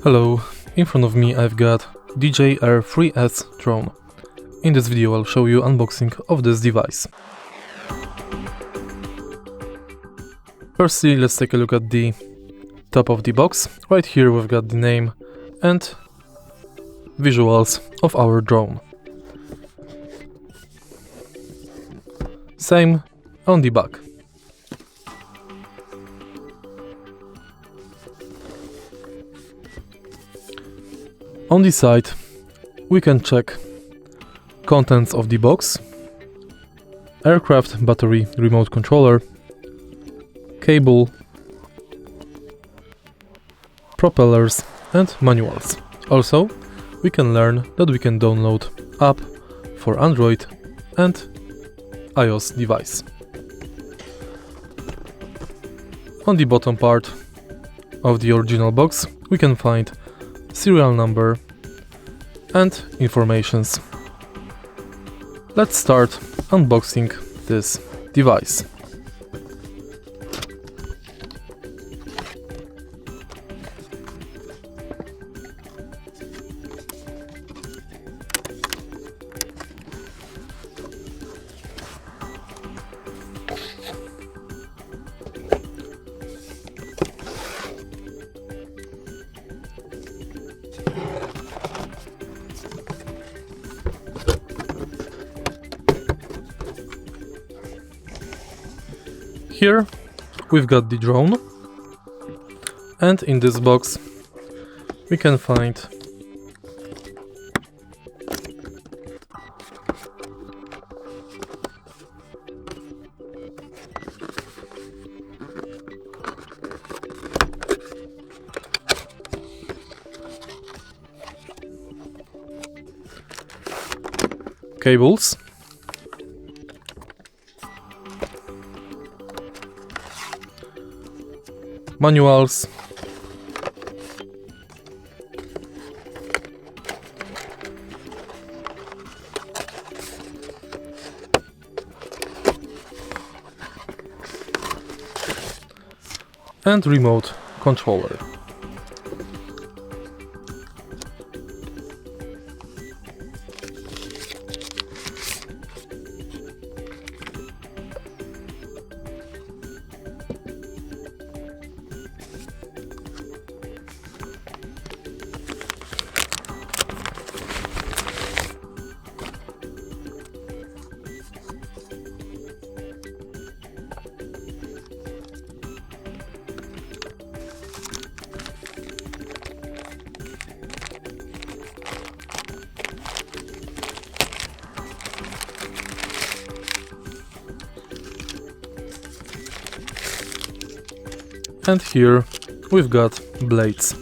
Hello, in front of me I've got DJI Air 3S drone. In this video I'll show you unboxing of this device. Firstly, let's take a look at the top of the box. Right here we've got the name and visuals of our drone. Same on the back. On the side we can check contents of the box: aircraft battery remote controller, cable, propellers and manuals. Also, we can learn that we can download app for Android and iOS device. On the bottom part of the original box we can find serial number and informations. Let's start unboxing this device. Here we've got the drone, and in this box we can find cables, manuals, and remote controller. And here we've got blades.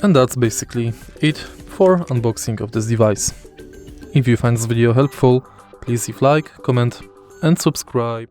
And that's basically it for unboxing of this device. If you find this video helpful, please leave like, comment and subscribe.